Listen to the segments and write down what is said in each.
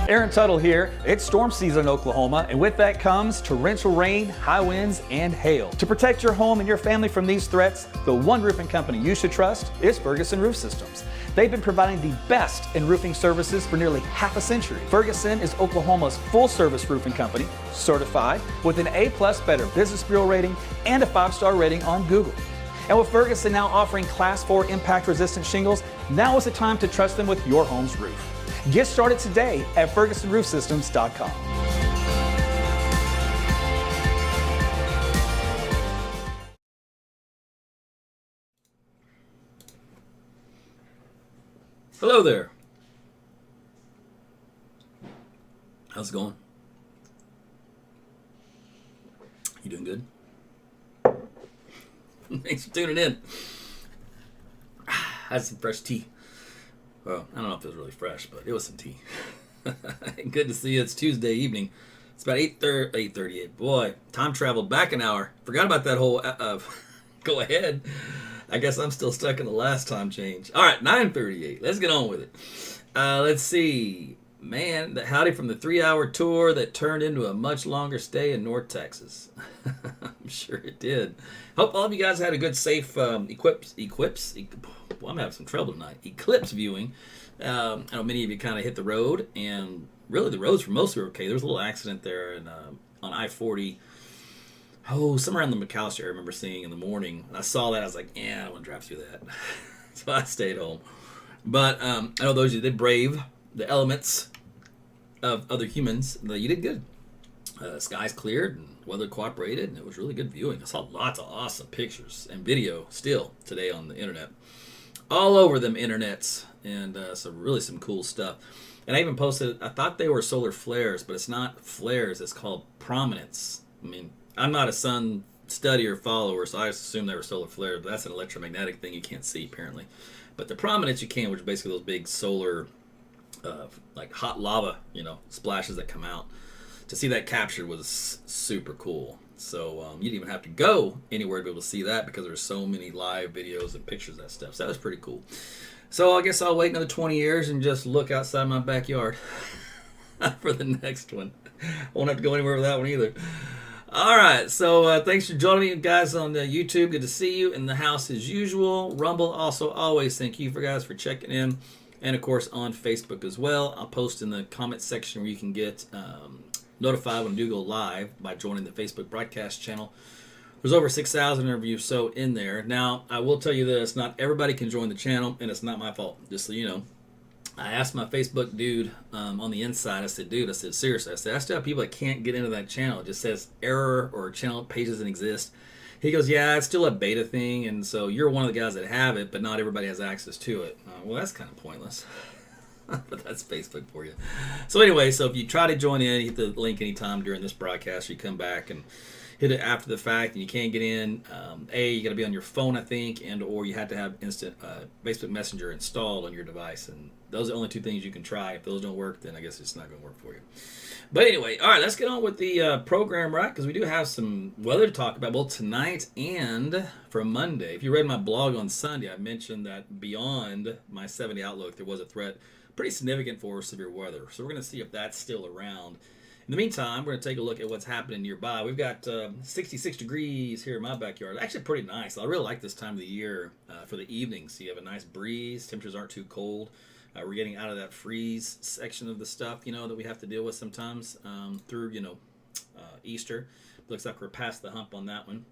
Aaron Tuttle here. It's storm season in Oklahoma, and with that comes torrential rain, high winds, and hail. To protect your home and your family from these threats, the one roofing company you should trust is Ferguson Roof Systems. They've been providing the best in roofing services for nearly half a century. Ferguson is Oklahoma's full-service roofing company, certified with an A+ Better Business Bureau rating and a 5-star rating on Google. And with Ferguson now offering Class 4 impact-resistant shingles, now is the time to trust them with your home's roof. Get started today at FergusonRoofSystems.com. Hello there. How's it going? You doing good? Thanks for tuning in. I had some fresh tea. Well, I don't know if it was really fresh, but it was some tea. Good to see you. It's Tuesday evening. It's about 8:38. Boy, time traveled back an hour. Forgot about that whole go ahead. I guess I'm still stuck in the last time change. All right, 9:38. Let's get on with it. Let's see. Man, howdy from the 3-hour tour that turned into a much longer stay in North Texas. I'm sure it did. Hope all of you guys had a good, safe eclipse. Well, I'm having some trouble tonight. Eclipse viewing. I know many of you kind of hit the road, and really the roads for most were okay. There was a little accident there on I-40. Oh, somewhere around the McAllister area I remember seeing in the morning. And I saw that. I was like, yeah, I don't want to drive through that. So I stayed home. But I know those of you that did brave the elements of other humans, that you did good. Skies cleared and weather cooperated, and it was really good viewing. I saw lots of awesome pictures and video still today on the internet. All over them internets, and some cool stuff. And I even posted, I thought they were solar flares, but it's not flares, it's called prominence. I mean, I'm not a sun studier follower, so I just assumed they were solar flares, but that's an electromagnetic thing you can't see apparently. But the prominence you can, which are basically those big solar, like hot lava, splashes that come out. To see that captured was super cool. So you didn't even have to go anywhere to be able to see that because there's so many live videos and pictures of that stuff. So that was pretty cool. So I guess I'll wait another 20 years and just look outside my backyard for the next one. Won't have to go anywhere with that one either. All right, so thanks for joining me, guys, on YouTube. Good to see you in the house as usual. Rumble, also, always thank you guys for checking in. And, of course, on Facebook as well. I'll post in the comment section where you can get notified when I do go live by joining the Facebook broadcast channel. There's over 6,000 of you so in there. Now, I will tell you this. Not everybody can join the channel, and it's not my fault, just so you know. I asked my Facebook dude on the inside, I said, seriously, I still have people that can't get into that channel. It just says error or channel page doesn't exist. He goes, yeah, it's still a beta thing, and so you're one of the guys that have it, but not everybody has access to it. Well, that's kind of pointless. But that's Facebook for you. So anyway, so if you try to join in, hit the link anytime during this broadcast, you come back and hit it after the fact, and you can't get in. You got to be on your phone, I think, or you have to have instant Facebook Messenger installed on your device, and those are the only two things you can try. If those don't work, then I guess it's not going to work for you. But anyway, all right, let's get on with the program, right? Because we do have some weather to talk about both tonight and for Monday. If you read my blog on Sunday, I mentioned that beyond my 70 outlook, there was a threat pretty significant for severe weather. So we're going to see if that's still around. In the meantime, we're going to take a look at what's happening nearby. We've got 66 degrees here in my backyard. Actually pretty nice. I really like this time of the year for the evening. So you have a nice breeze. Temperatures aren't too cold. We're getting out of that freeze section of the stuff, that we have to deal with sometimes through, Easter. Looks like we're past the hump on that one.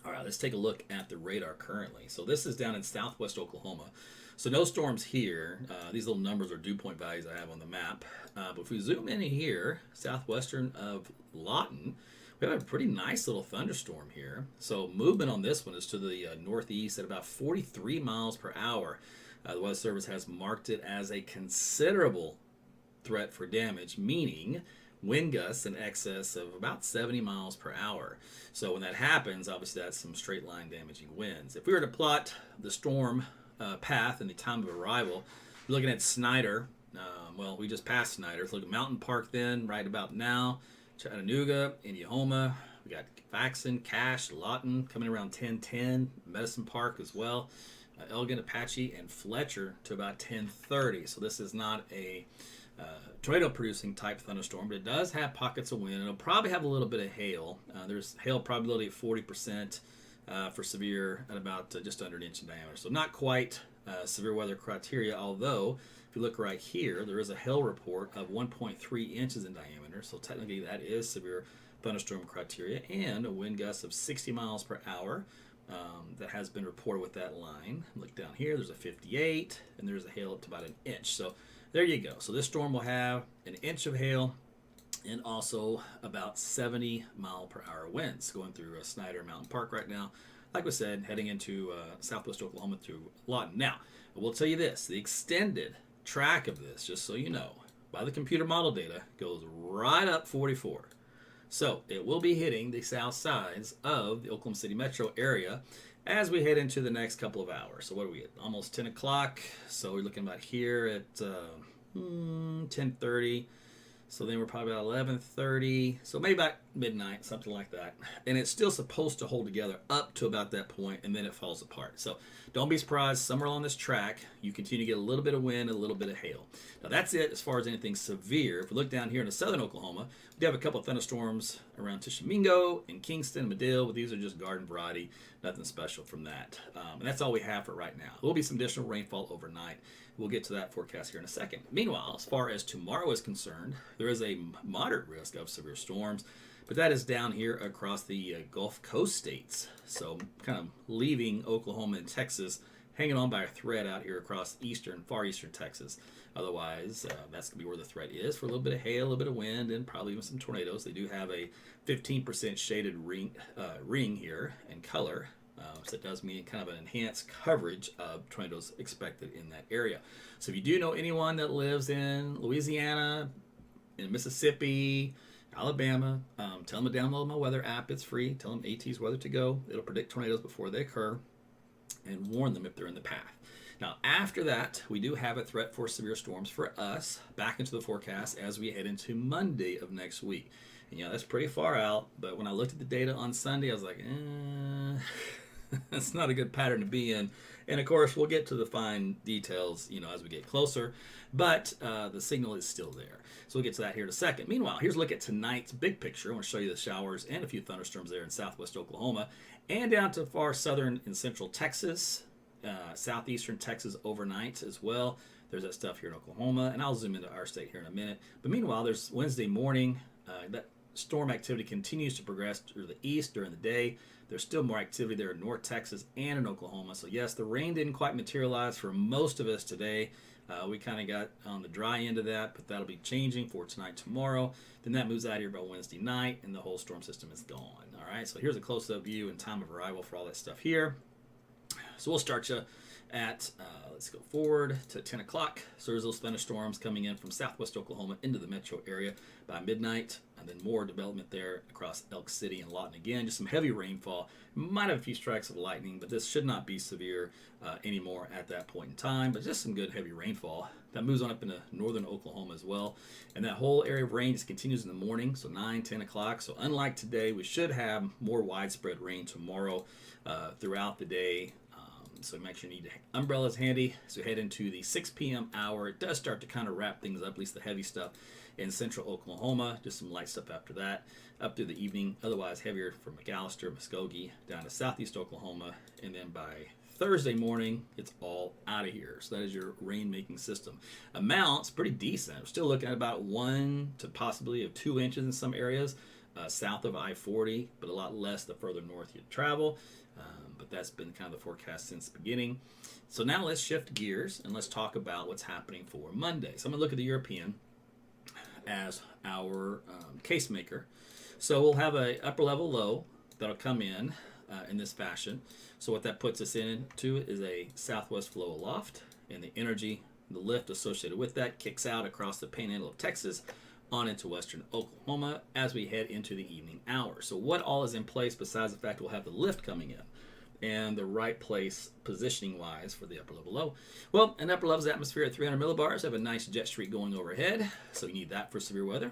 All right, let's take a look at the radar currently. So this is down in southwest Oklahoma. So no storms here. These little numbers are dew point values I have on the map. But if we zoom in here, southwestern of Lawton, we have a pretty nice little thunderstorm here. So movement on this one is to the northeast at about 43 miles per hour. The Weather Service has marked it as a considerable threat for damage, meaning wind gusts in excess of about 70 miles per hour. So when that happens, obviously that's some straight line damaging winds. If we were to plot the storm path and the time of arrival, we're looking at Snyder. We just passed Snyder. Let's look at Mountain Park then, right about now. Chattanooga, Indiana. We got Faxon, Cache, Lawton coming around 10:10. Medicine Park as well. Elgin, Apache, and Fletcher to about 10:30. So this is not a tornado producing type thunderstorm, but it does have pockets of wind. It'll probably have a little bit of hail. There's hail probability at 40% for severe at about just under an inch in diameter. So not quite severe weather criteria, although if you look right here, there is a hail report of 1.3 inches in diameter. So technically that is severe thunderstorm criteria, and a wind gust of 60 miles per hour. That has been reported with that line. Look down here, there's a 58, and there's a hail up to about an inch. So there you go. So this storm will have an inch of hail and also about 70 mile per hour winds going through Snyder Mountain Park right now. Like we said, heading into southwest Oklahoma through Lawton. Now, I will tell you this, the extended track of this, just so you know, by the computer model data, goes right up 44. So it will be hitting the south sides of the Oklahoma City metro area as we head into the next couple of hours. So what are we at? Almost 10 o'clock. So we're looking about here at 10:30. So then we're probably about 11:30. So maybe about midnight, something like that. And it's still supposed to hold together up to about that point, and then it falls apart. So don't be surprised, somewhere along this track, you continue to get a little bit of wind, a little bit of hail. Now that's it as far as anything severe. If we look down here into southern Oklahoma, we do have a couple of thunderstorms around Tishomingo and Kingston, Medill, but these are just garden variety, nothing special from that. And that's all we have for right now. There will be some additional rainfall overnight. We'll get to that forecast here in a second. Meanwhile, as far as tomorrow is concerned, there is a moderate risk of severe storms, but that is down here across the Gulf Coast states. So kind of leaving Oklahoma and Texas, hanging on by a thread out here across far eastern Texas. Otherwise, that's going to be where the threat is for a little bit of hail, a little bit of wind, and probably even some tornadoes. They do have a 15% shaded ring here in color. So it does mean kind of an enhanced coverage of tornadoes expected in that area. So if you do know anyone that lives in Louisiana, in Mississippi, Alabama, tell them to download my weather app. It's free. Tell them AT's Weather to Go. It'll predict tornadoes before they occur and warn them if they're in the path. Now, after that, we do have a threat for severe storms for us back into the forecast as we head into Monday of next week. And, that's pretty far out, but when I looked at the data on Sunday, I was like, that's not a good pattern to be in. And of course, we'll get to the fine details, as we get closer, but the signal is still there. So we'll get to that here in a second. Meanwhile, here's a look at tonight's big picture. I want to show you the showers and a few thunderstorms there in southwest Oklahoma and down to far southern and central Texas, southeastern Texas overnight as well. There's that stuff here in Oklahoma, and I'll zoom into our state here in a minute. But meanwhile, there's Wednesday morning. That storm activity continues to progress through the east during the day. There's still more activity there in North Texas and in Oklahoma. So yes, the rain didn't quite materialize for most of us today. We kind of got on the dry end of that, but that'll be changing for tonight, tomorrow. Then that moves out here by Wednesday night, and the whole storm system is gone. All right, so here's a close-up view and time of arrival for all that stuff here. So we'll start you at, let's go forward to 10 o'clock. So there's those thunderstorms coming in from southwest Oklahoma into the metro area by midnight, and then more development there across Elk City and Lawton again. Just some heavy rainfall. Might have a few strikes of lightning, but this should not be severe anymore at that point in time, but just some good heavy rainfall. That moves on up into northern Oklahoma as well. And that whole area of rain just continues in the morning, so 9, 10 o'clock. So unlike today, we should have more widespread rain tomorrow throughout the day. So make sure you need umbrellas handy. So head into the 6 p.m. hour. It does start to kind of wrap things up, at least the heavy stuff in central Oklahoma. Just some light stuff after that, up through the evening. Otherwise heavier from McAllister, Muskogee, down to southeast Oklahoma. And then by Thursday morning, it's all out of here. So that is your rain-making system. Amounts, pretty decent. We're still looking at about 1 to possibly 2 inches in some areas south of I-40, but a lot less the further north you travel. But that's been kind of the forecast since the beginning. So now let's shift gears and let's talk about what's happening for Monday. So I'm going to look at the European as our case maker. So we'll have a upper level low that'll come in this fashion. So what that puts us into is a southwest flow aloft, and the energy, the lift associated with that kicks out across the panhandle of Texas on into western Oklahoma as we head into the evening hours. So what all is in place besides the fact we'll have the lift coming in and the right place positioning wise for the upper level low? Well, an upper level's atmosphere at 300 millibars. Have a nice jet streak going overhead, so you need that for severe weather.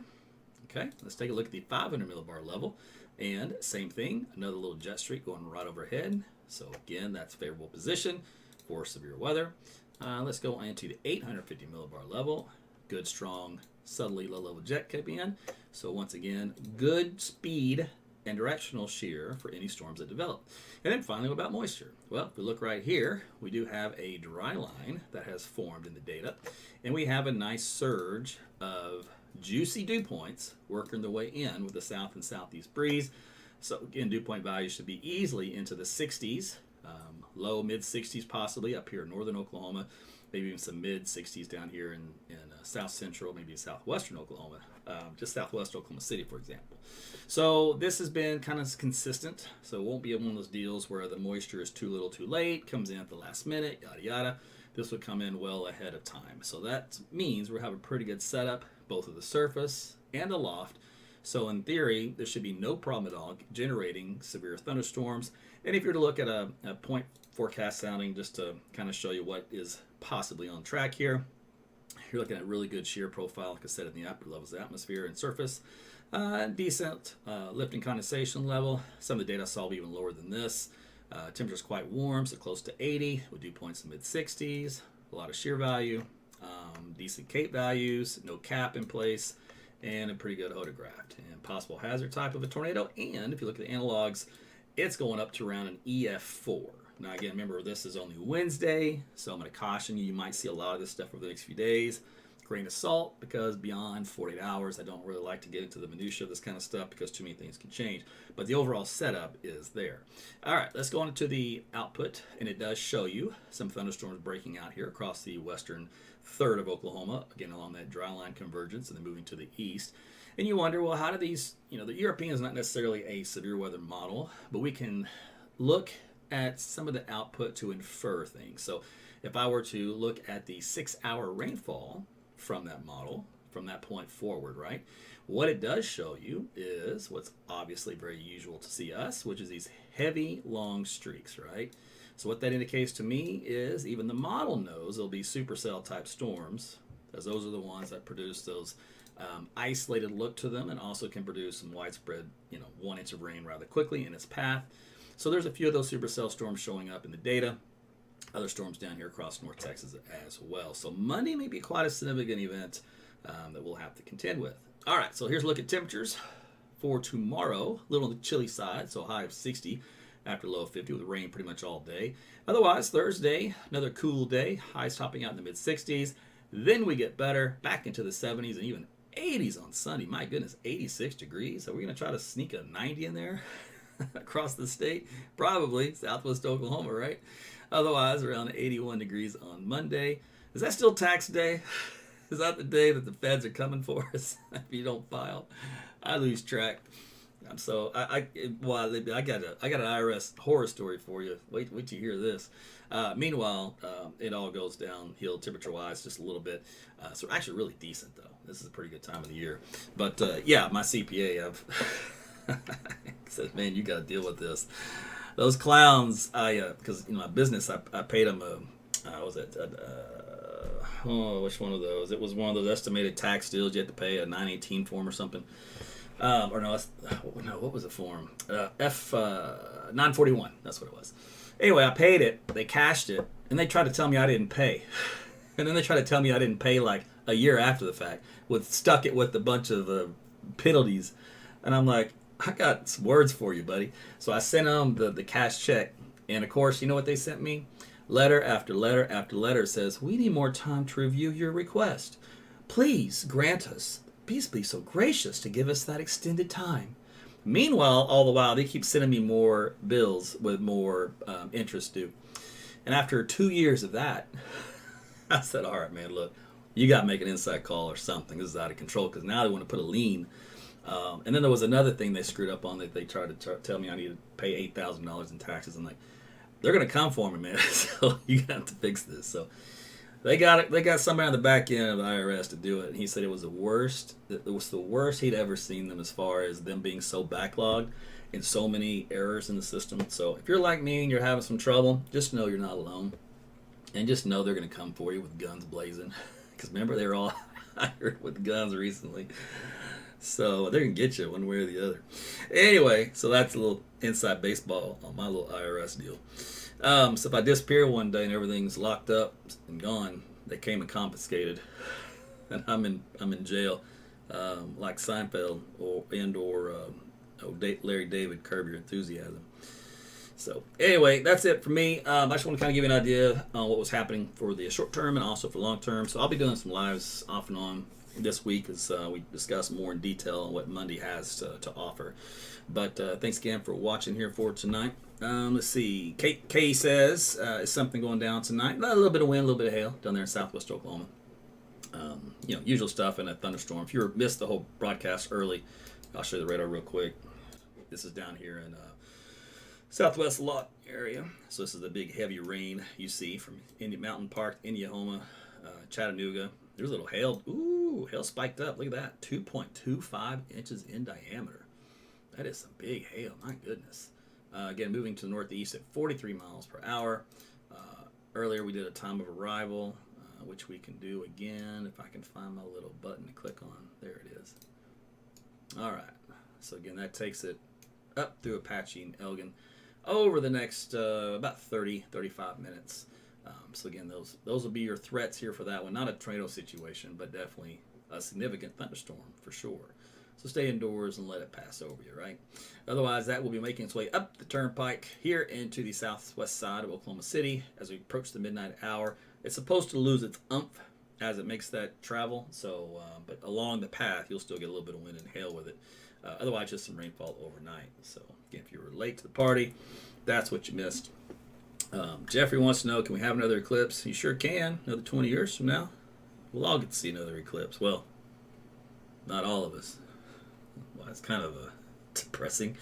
Okay, let's take a look at the 500 millibar level, and same thing, another little jet streak going right overhead. So again, that's favorable position for severe weather. Let's go into the 850 millibar level. good, strong, subtly low-level jet coming in. So once again, good speed and directional shear for any storms that develop. And then finally, what about moisture? Well, if we look right here, we do have a dry line that has formed in the data, and we have a nice surge of juicy dew points working their way in with the south and southeast breeze. So again, dew point values should be easily into the 60s, low mid 60s possibly up here in northern Oklahoma, maybe even some mid 60s down here in south central, maybe southwestern Oklahoma, just southwest Oklahoma City, for example. So this has been kind of consistent. So it won't be one of those deals where the moisture is too little too late, comes in at the last minute, yada yada. This would come in well ahead of time. So that means we'll have a pretty good setup, both of the surface and the loft. So in theory, there should be no problem at all generating severe thunderstorms. And if you're to look at a point forecast sounding, just to kind of show you what is possibly on track here, you're looking at really good shear profile, like I said, in the upper levels of the atmosphere and surface. Decent lift and condensation level. Some of the data I saw even lower than this. Temperature's quite warm, so close to 80. With dew points in the mid 60s. A lot of shear value. Decent cape values. No cap in place. And a pretty good autograph. And possible hazard type of a tornado. And if you look at the analogs, it's going up to around an EF4. Now again, remember this is only Wednesday, so I'm going to caution you, you might see a lot of this stuff over the next few days. Grain of salt, because beyond 48 hours, I don't really like to get into the minutia of this kind of stuff because too many things can change. But the overall setup is there. All right, let's go on to the output, and it does show you some thunderstorms breaking out here across the western third of Oklahoma, again along that dry line convergence and then moving to the east. And you wonder, well, how do these, the European is not necessarily a severe weather model, but we can look at some of the output to infer things. So if I were to look at the 6-hour rainfall from that model, from that point forward, right? What it does show you is what's obviously very usual to see us, which is these heavy, long streaks, right? So what that indicates to me is even the model knows there'll be supercell type storms, as those are the ones that produce those isolated look to them and also can produce some widespread, 1 inch of rain rather quickly in its path. So there's a few of those supercell storms showing up in the data. Other storms down here across North Texas as well. So Monday may be quite a significant event that we'll have to contend with. All right, so here's a look at temperatures for tomorrow. A little on the chilly side, so high of 60 after low of 50 with rain pretty much all day. Otherwise, Thursday, another cool day. Highs topping out in the mid-60s. Then we get better, back into the 70s and even 80s on Sunday. My goodness, 86 degrees. Are we going to try to sneak a 90 in there across the state? Probably. Southwest Oklahoma, right? Otherwise, around 81 degrees on Monday. Is that still tax day? Is that the day that the feds are coming for us if you don't file? I lose track. So I got an IRS horror story for you. Wait till you hear this. Meanwhile, it all goes downhill temperature-wise just a little bit. So actually really decent, though. This is a pretty good time of the year. But, yeah, my CPA, I've said, man, you got to deal with this. Those clowns, because my business, I paid them which one of those? It was one of those estimated tax deals you had to pay, a 918 form or something. What was the form? F941, that's what it was. Anyway, I paid it, they cashed it, and they tried to tell me I didn't pay. And then they tried to tell me I didn't pay like a year after the fact, stuck it with a bunch of penalties. And I'm like, I got some words for you, buddy. So I sent them the cash check. And of course, you know what they sent me? Letter after letter after letter says, we need more time to review your request. Please grant us. Please be so gracious to give us that extended time. Meanwhile, all the while, they keep sending me more bills with more interest due. And after 2 years of that, I said, all right, man, look, you got to make an inside call or something. This is out of control because now they want to put a lien. And then there was another thing they screwed up on that they tried to tell me I needed to pay $8,000 in taxes. I'm like, they're going to come for me, man. So you have to fix this. So they got it. They got somebody on the back end of the IRS to do it. And he said it was the worst. It was the worst he'd ever seen them as far as them being so backlogged and so many errors in the system. So if you're like me and you're having some trouble, just know you're not alone. And just know they're going to come for you with guns blazing. Because remember, they were all hired with guns recently. So they're going to get you one way or the other. Anyway, so that's a little inside baseball on my little IRS deal. So if I disappear one day and everything's locked up and gone, they came and confiscated and I'm in jail, like Seinfeld or Larry David, Curb Your Enthusiasm. So anyway, that's it for me. I just want to kind of give you an idea on what was happening for the short term and also for long term. So I'll be doing some lives off and on this week as we discuss more in detail on what Monday has to offer. But thanks again for watching here for tonight. Let's see. Kay says, is something going down tonight? A little bit of wind, a little bit of hail down there in southwest Oklahoma. Usual stuff in a thunderstorm. If you missed the whole broadcast early, I'll show you the radar real quick. This is down here in southwest Lot area. So this is the big heavy rain you see from Mountain Park, Indiahoma, Chattanooga. There's a little hail. Ooh, hail spiked up. Look at that. 2.25 inches in diameter. That is some big hail. My goodness. Again, moving to the northeast at 43 miles per hour. Earlier we did a time of arrival, which we can do again if I can find my little button to click on. There it is. All right. So again, that takes it up through Apache and Elgin over the next about 35 minutes. So again, those will be your threats here for that one. Not a tornado situation, but definitely a significant thunderstorm for sure. So stay indoors and let it pass over you, right? Otherwise, that will be making its way up the turnpike here into the southwest side of Oklahoma City as we approach the midnight hour. It's supposed to lose its umph as it makes that travel. So, but along the path, you'll still get a little bit of wind and hail with it. Otherwise, just some rainfall overnight. So, again, if you were late to the party, that's what you missed. Jeffrey wants to know, can we have another eclipse? You sure can. Another 20 years from now, we'll all get to see another eclipse. Well, not all of us. Well, it's kind of depressing.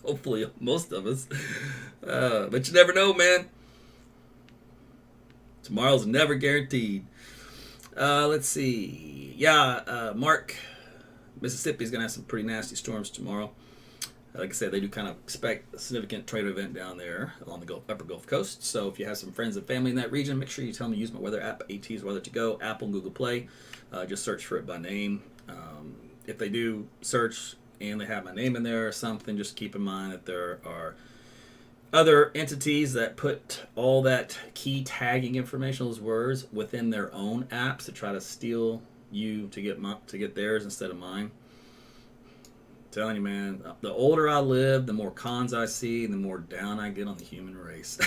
Hopefully, most of us. But you never know, man. Tomorrow's never guaranteed. Let's see. Yeah, Mark, Mississippi's going to have some pretty nasty storms tomorrow. Like I said, they do kind of expect a significant tornado event down there along the upper Gulf Coast. So if you have some friends and family in that region, make sure you tell them to use my weather app, AT's Weather to Go, Apple and Google Play. Just search for it by name. If they do search and they have my name in there or something, just keep in mind that there are other entities that put all that key tagging information, those words, within their own apps to try to steal you to get theirs instead of mine. I'm telling you, man, the older I live, the more cons I see, the more down I get on the human race.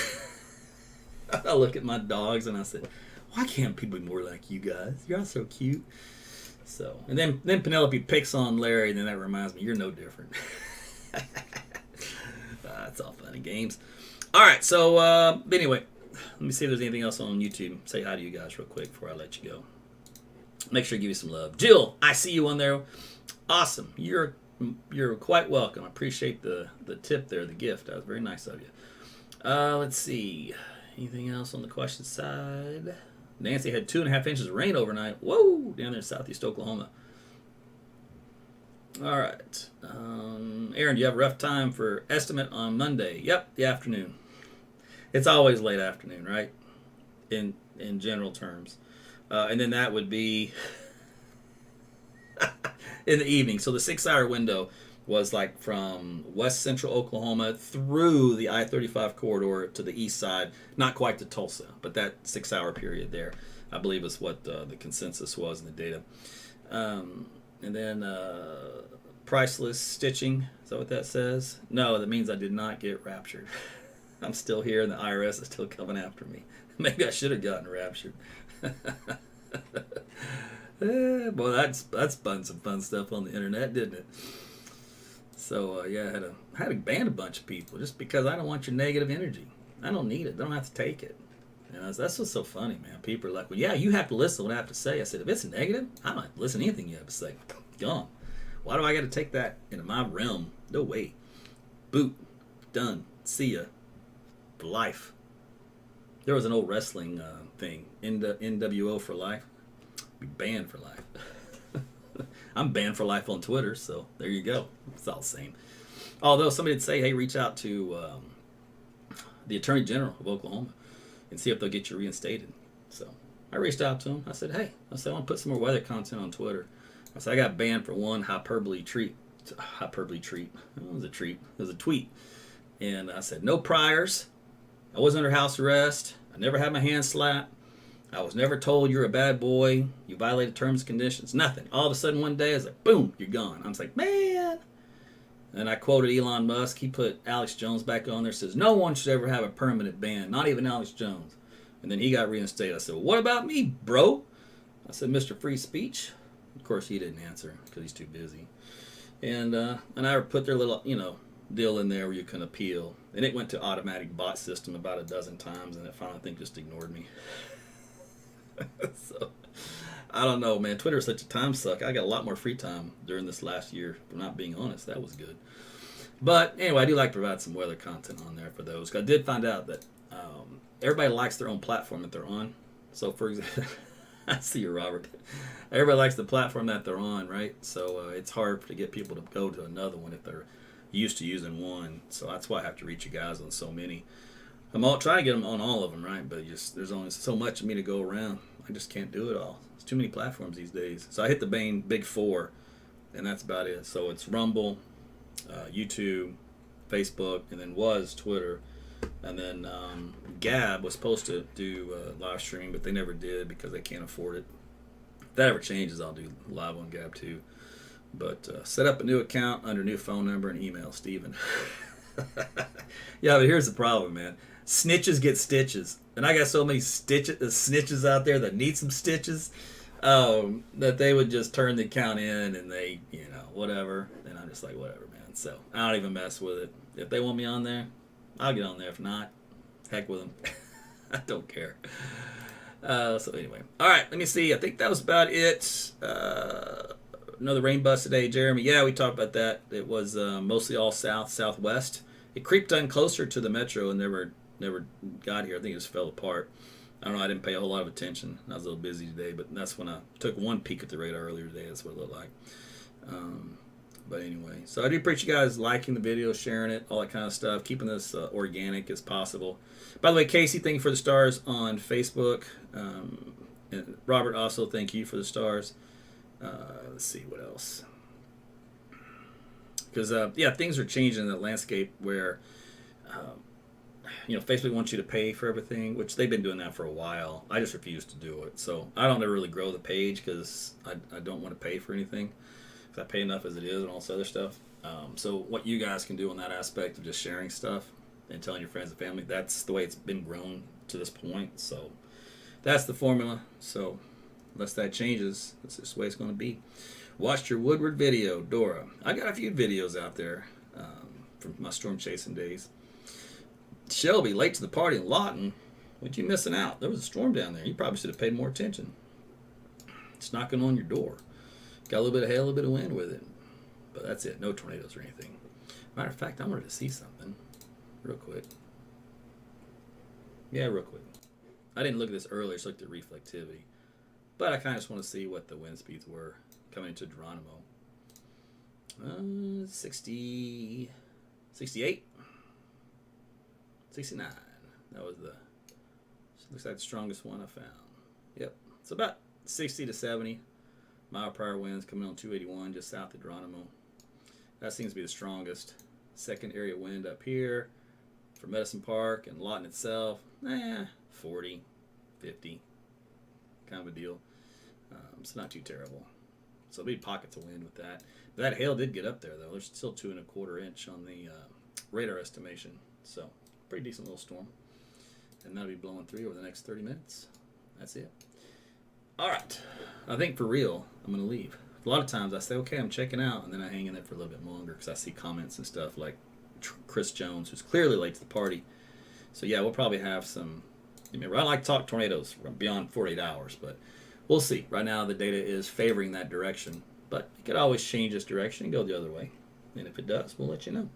I look at my dogs and I said, why can't people be more like you guys? You're all so cute. So, and then Penelope picks on Larry, and then that reminds me, you're no different. It's all fun and games. All right, so anyway, let me see if there's anything else on YouTube. Say hi to you guys real quick before I let you go. Make sure to give you some love. Jill, I see you on there. Awesome. You're quite welcome. I appreciate the tip there, the gift. That was very nice of you. Let's see. Anything else on the question side? Nancy had 2.5 inches of rain overnight. Whoa, down there in southeast Oklahoma. All right. Aaron, do you have a rough time for estimate on Monday? Yep, the afternoon. It's always late afternoon, right? In general terms. And then that would be in the evening. So the 6-hour window was like from west central Oklahoma through the I-35 corridor to the east side. Not quite to Tulsa, but that 6-hour period there, I believe, is what the consensus was in the data. And then priceless stitching, is that what that says? No, that means I did not get raptured. I'm still here and the IRS is still coming after me. Maybe I should have gotten raptured. Boy, that's spun some fun stuff on the internet, didn't it? So yeah, I had to ban a bunch of people just because I don't want your negative energy. I don't need it. I don't have to take it. You know, that's what's so funny, man. People are like, well, yeah, you have to listen to what I have to say. I said, if it's negative, I don't have to listen to anything you have to say. Gone. Why do I got to take that into my realm? No way. Boot. Done. See ya. For life. There was an old wrestling thing, NWO for life. Be banned for life. I'm banned for life on Twitter, so there you go. It's all the same. Although somebody would say, hey, reach out to the Attorney General of Oklahoma and see if they'll get you reinstated. So I reached out to him. I said, hey, I want to put some more weather content on Twitter. I said, I got banned for one hyperbole treat. Hyperbole treat. It was a treat. It was a tweet. And I said, no priors. I wasn't under house arrest. I never had my hand slapped. I was never told you're a bad boy. You violated terms and conditions. Nothing. All of a sudden one day I was like, boom, you're gone. I was like, man. And I quoted Elon Musk. He put Alex Jones back on there. Says, no one should ever have a permanent ban. Not even Alex Jones. And then he got reinstated. I said, well, what about me, bro? I said, Mr. Free Speech. Of course, he didn't answer because he's too busy. And I put their little, deal in there where you can appeal. And it went to automatic bot system about a dozen times. And it finally, I think, just ignored me. So, I don't know, man. Twitter is such a time suck. I got a lot more free time during this last year. If I'm not being honest, that was good. But anyway, I do like to provide some weather content on there for those. 'Cause I did find out that everybody likes their own platform that they're on. So, for example, I see you, Robert. Everybody likes the platform that they're on, right? So it's hard to get people to go to another one if they're used to using one. So that's why I have to reach you guys on so many. I'm all trying to get them on all of them, right? But there's only so much of me to go around. I just can't do it all. It's too many platforms these days. So I hit the big four, and that's about it. So it's Rumble, YouTube, Facebook, and then Twitter. And then Gab was supposed to do live streaming, but they never did because they can't afford it. If that ever changes, I'll do live on Gab too. But set up a new account under new phone number and email Steven. Yeah, but here's the problem, man. Snitches get stitches. And I got so many snitches out there that need some stitches that they would just turn the account in and they, whatever. And I'm just like, whatever, man. So I don't even mess with it. If they want me on there, I'll get on there. If not, heck with them. I don't care. So anyway. All right, let me see. I think that was about it. Another rain bust today, Jeremy. Yeah, we talked about that. It was mostly all southwest. It creeped in closer to the metro and never got here. I think it just fell apart. I don't know. I didn't pay a whole lot of attention. I was a little busy today, but that's when I took one peek at the radar earlier today. That's what it looked like. But anyway, so I do appreciate you guys liking the video, sharing it, all that kind of stuff, keeping this organic as possible. By the way, Casey, thank you for the stars on Facebook. And Robert, also thank you for the stars. Let's see what else. Because things are changing in the landscape where Facebook wants you to pay for everything, which they've been doing that for a while. I just refuse to do it. So I don't ever really grow the page because I don't want to pay for anything. Because I pay enough as it is and all this other stuff. So what you guys can do on that aspect of just sharing stuff and telling your friends and family, that's the way it's been grown to this point. So that's the formula. So unless that changes, that's just the way it's going to be. Watched your Woodward video, Dora. I got a few videos out there from my storm chasing days. Shelby, late to the party in Lawton. What you missing out? There was a storm down there. You probably should have paid more attention. It's knocking on your door. Got a little bit of hail, a little bit of wind with it. But that's it. No tornadoes or anything. Matter of fact, I wanted to see something real quick. Yeah, real quick. I didn't look at this earlier, so I looked at reflectivity. But I kind of just want to see what the wind speeds were coming into Geronimo. 60, 68, 69. That was looks like the strongest one I found. Yep. It's about 60 to 70 mile per hour winds coming on 281 just south of Geronimo. That seems to be the strongest. Second area wind up here for Medicine Park and Lawton itself. 40, 50. Kind of a deal. It's not too terrible. So there'll be pockets of wind with that. But that hail did get up there, though. There's still 2 1/4 inch on the radar estimation. So pretty decent little storm. And that'll be blowing through over the next 30 minutes. That's it. All right. I think for real, I'm going to leave. A lot of times I say, okay, I'm checking out, and then I hang in there for a little bit longer because I see comments and stuff like Chris Jones, who's clearly late to the party. So, yeah, we'll probably have some. Remember, I like to talk tornadoes beyond 48 hours, but we'll see. Right now, the data is favoring that direction, but it could always change its direction and go the other way. And if it does, we'll let you know.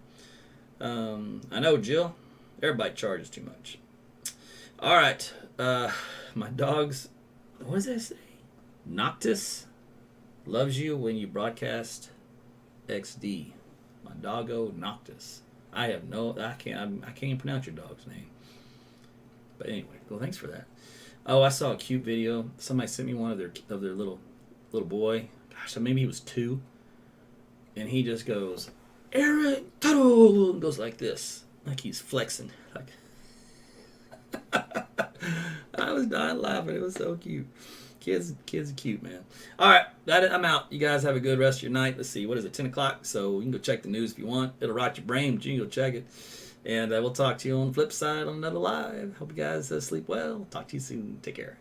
I know, Jill, everybody charges too much. All right. My dog's, what does that say? Noctis loves you when you broadcast XD. My doggo Noctis. I can't even pronounce your dog's name. But anyway, well, thanks for that. Oh, I saw a cute video. Somebody sent me one of their little boy. Gosh, maybe he was 2. And he just goes, Eric Tuttle, and goes like this, like he's flexing. Like, I was dying laughing. It was so cute. Kids are cute, man. All right, I'm out. You guys have a good rest of your night. Let's see, what is it, 10 o'clock? So you can go check the news if you want. It'll rot your brain, but you can go check it. And we'll talk to you on the flip side on another live. Hope you guys sleep well. Talk to you soon. Take care.